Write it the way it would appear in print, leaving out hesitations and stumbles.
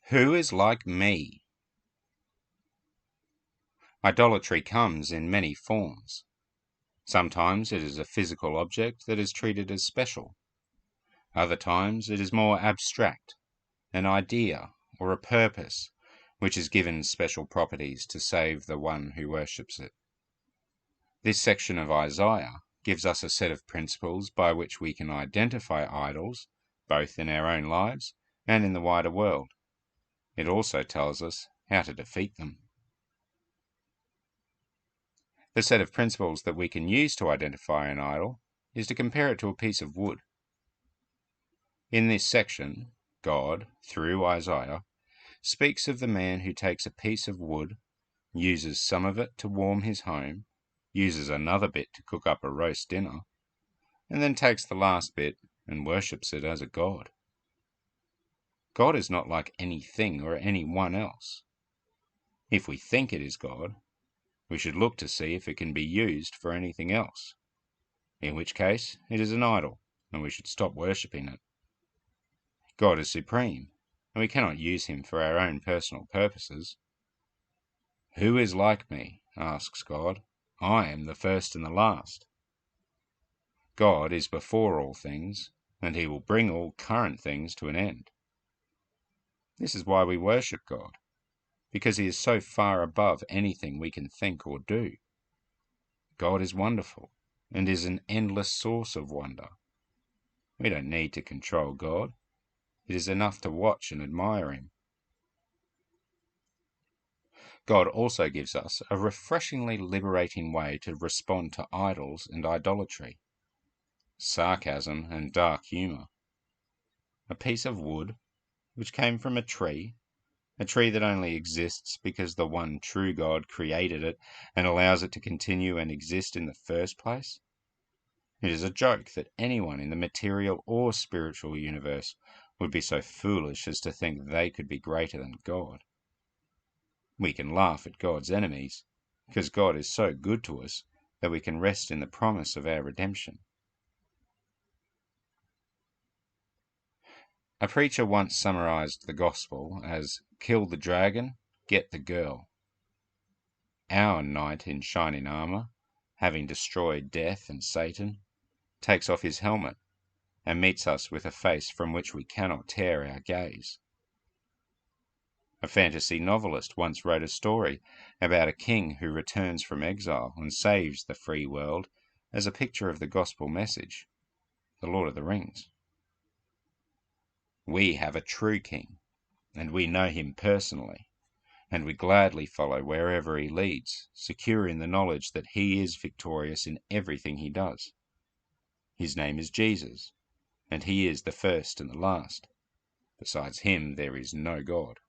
Who is like me? Idolatry comes in many forms. Sometimes it is a physical object that is treated as special. Other times it is more abstract, an idea or a purpose which is given special properties to save the one who worships it. This section of Isaiah gives us a set of principles by which we can identify idols, both in our own lives and in the wider world. It also tells us how to defeat them. The set of principles that we can use to identify an idol is to compare it to a piece of wood. In this section, God, through Isaiah, speaks of the man who takes a piece of wood, uses some of it to warm his home, uses another bit to cook up a roast dinner, and then takes the last bit and worships it as a god. God is not like anything or anyone else. If we think it is God, we should look to see if it can be used for anything else, in which case it is an idol, and we should stop worshipping it. God is supreme, and we cannot use him for our own personal purposes. Who is like me? Asks God. I am the first and the last. God is before all things, and he will bring all current things to an end. This is why we worship God, because he is so far above anything we can think or do. God is wonderful, and is an endless source of wonder. We don't need to control God. It is enough to watch and admire him. God also gives us a refreshingly liberating way to respond to idols and idolatry. Sarcasm and dark humour. A piece of wood, which came from a tree that only exists because the one true God created it and allows it to continue and exist in the first place. It is a joke that anyone in the material or spiritual universe would be so foolish as to think they could be greater than God. We can laugh at God's enemies, because God is so good to us that we can rest in the promise of our redemption. A preacher once summarized the gospel as, kill the dragon, get the girl. Our knight in shining armor, having destroyed death and Satan, takes off his helmet and meets us with a face from which we cannot tear our gaze. A fantasy novelist once wrote a story about a king who returns from exile and saves the free world as a picture of the gospel message, the Lord of the Rings. We have a true king, and we know him personally, and we gladly follow wherever he leads, secure in the knowledge that he is victorious in everything he does. His name is Jesus, and he is the first and the last. Besides him there is no God.